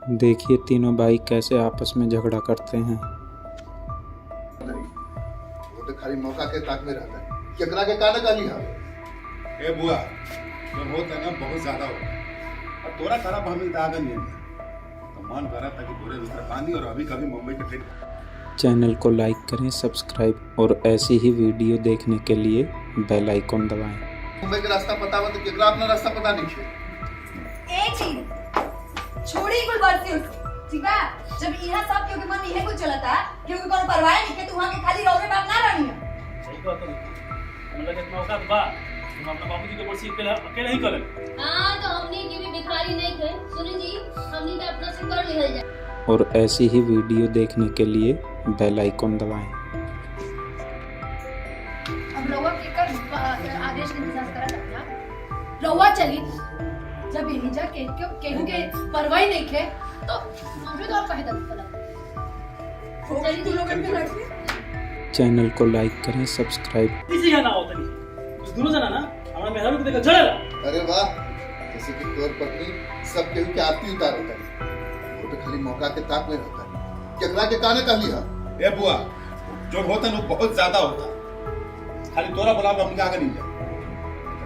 देखिए तीनों भाई कैसे आपस में झगड़ा करते हैं। वो तो खाली मौका के ताक में रहता है। केकरा के काने का लिहा ए बुआ जो होता ना बहुत ज्यादा होता और तोरा खराब हमें आगे नहीं है तो मन करा था कि पूरे बिस्तर पानी और अभी कभी मुंबई के ट्रेन। चैनल को लाइक करें, सब्सक्राइब और ऐसी ही वीडियो देखने के लिए बेल आइकॉन दबाएं। मुंबई के रास्ता पता हो तो केकरा अपना रास्ता पता नहीं है। एक चीज छोड़ी कुल बढ़ती उसकी, ठीक है? जब यहाँ सब क्योंकि मन नहीं है कुछ चलता क्योंकि कोनो परवाह नहीं के तू वहां के खाली रौरे बात ना रहनी है। सही बात है। हम लोग इतना औकात बा हम अपना बाबूजी के कुर्सी पे अकेले ही करे। हां तो हमनी के भी भिखारी नहीं थे सुनी जी, हमनी के अपना से कर लिहल जाए। और ऐसी ही वीडियो देखने के लिए बेल आइकॉन दबाएं। अब रौवा के कर आदेश के इंतजार करा था। रौवा चली जब यही जा के केहू के परवाह नहीं थे तो हमरे तो कहे दल चला चली तू लोगन के लड़के। चैनल को लाइक करें, सब्सक्राइब। इसी का ना होता नहीं दोनों जना ना हमरा मेहरारू को देखा झड़ेला। अरे वाह, जैसे कि तोर पत्नी सब केहू के आरती उतारता है। वो तो खाली मौका के ताक में रहता है। केकरा के काने का लिहा ए बुआ जो होता ना बहुत ज्यादा होता खाली तोरा बुला हम आगे नहीं जाए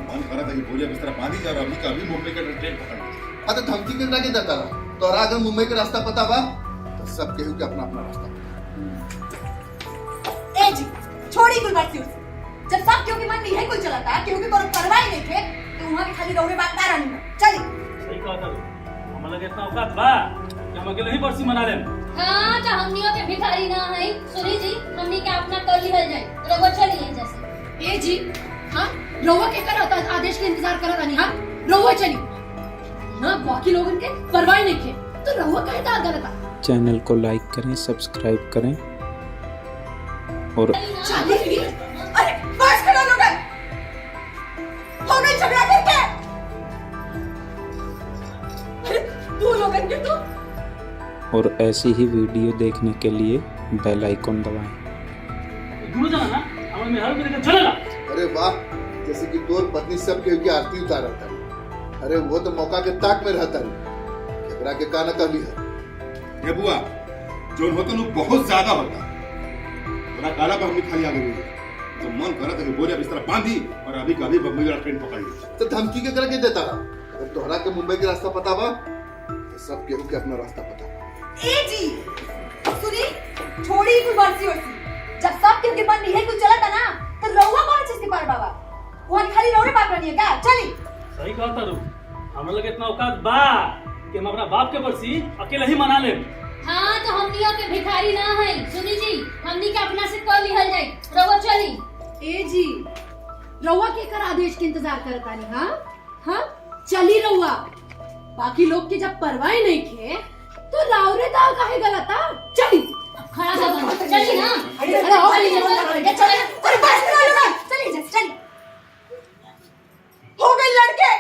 मन करा था कि पूरे बिस्तर पानी जा और अभी कभी मुंबई के ट्रेन पकड़। हाँ तो धमकी केकरा के देता रहा। तोरा अगर मुंबई के रास्ता पता बा तो सब केहू के अपना अपना रास्ता। ए जी छोड़ी कुल बढ़ती उसकी, जब सब क्योंकि मन नहीं है कुल चलता क्योंकि कोनो परवाह नहीं थे तो वहां के खाली रौरे बात ना रहनी है। चली सही कहता तू हम लोग इतना औकात बा कि हम अकेले ही बरसी मना लेम। हां तो हमनियों के भिखारी ना है सुनी जी, हमनी के अपना कर लिहल जाए। रगो चलिए जैसे ए जी हाँ रौवा के कर आदेश के इंतजार करा था नहीं। हाँ रौवा चली हाँ बाकी लोगन के परवाह नहीं थे तो रौवा काहे ता गलत था। चैनल को लाइक करें, सब्सक्राइब करें और चाली भी अरे बस करो लोग हो गई झगड़ा करके। अरे तू लोगन के तो और ऐसी ही वीडियो देखने के लिए बेल आइकॉन दबाएं। दोनों जना ना हमरा मेहरारू को देखा झड़ेला। अरे वाह, जैसे कि तोर पत्नी सब केहू की आरती उतारता है। अरे वो तो मौका के ताक में रहता है। केकरा के काने का लिहा ए बुआ जो होता ना बहुत ज्यादा होता तोरा काला पर हमें खाली आगे नहीं जाए तो मन करा था कि पूरे बिस्तर बांधी और अभी कभी मुंबई का ट्रेन पकड़ ली। तो धमकी केकरा के देता रहा। अगर तोहरा के मुंबई के रास्ता पता बा तो सब केहू के अपना रास्ता पता। ए जी सुनी छोड़ी कुल बरसी होती, जब सब क्योंकि मन नहीं है कुछ चलता ना तो रौवा कौन चीज की पर बाबा वहां खाली रौरे बात रहनी है क्या? चली सही कहता तू हम लोग इतना औकात बा कि हम अपना बाप के बरसी अकेले ही मना लेम। हां तो हमनियों के भिखारी ना है सुनी जी, हमनी के अपना से कर लिहल जाए। रगो चली ए जी रौवा के कर आदेश के इंतजार करता नहीं। हाँ हाँ चली रौवा बाकी लोग के जब परवाह नहीं थे तो रावरे दाल काहे गलत था। चली खड़ा हो चली ना। अरे आओ चली चली अरे बस करो लोग चली जल्दी चली हो गई लड़के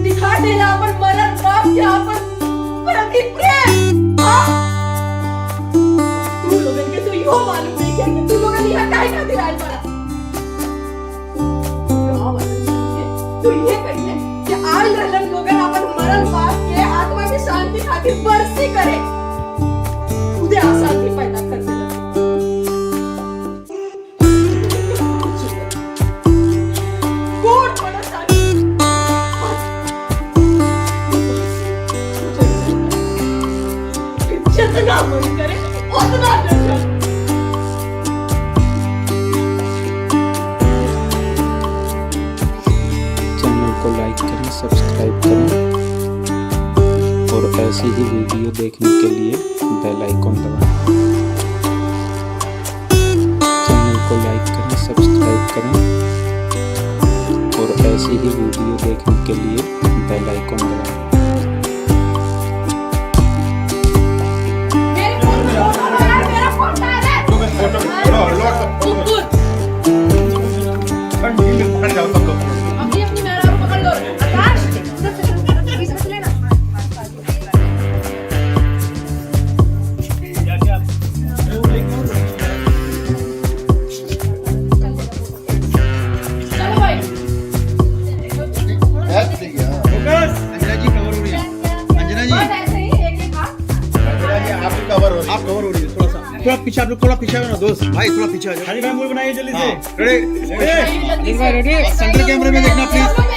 दिखा देला अपन मरन बाप के अपन प्रति प्रेम। हाँ? तू लोगन के तो यो मालूम नहीं क्या कि तू लोगन यहाँ काहे का दिलाल पड़ा। तू ये कहिए कि आज रहलन लोगन अपन मरन बाप के आत्मा की शांति खातिर बरसी करे खुदे अशांति पैदा कर देला। कोट बड़ा शांति जितना मन करे उतना दर्शन। चैनल को लाइक करें, सब्सक्राइब करें और ऐसी ही वीडियो देखने के लिए बेल आइकॉन दबाएं। चैनल को लाइक करें, सब्सक्राइब करें और ऐसी ही वीडियो देखने के लिए बेल आइकॉन दबाएं। मेरा फोन कहाँ है? कुकुर ठंडी में खड़ जाओ सब लोग। अपनी अपनी मेहरारू पकड़ लो। आकाश अभी समझ लेना। क्या क्या चलो भाई है तो सही है। फोकस अंग्रेजी आप कवर हो रही है थोड़ा पीछे, आप लोग थोड़ा पीछे हो ना दोस्त भाई, थोड़ा पीछे आ जाओ। हाजी भाई मूवी बनाइए जल्दी से। रेडी, सेंटर कैमरे में देखना प्लीज।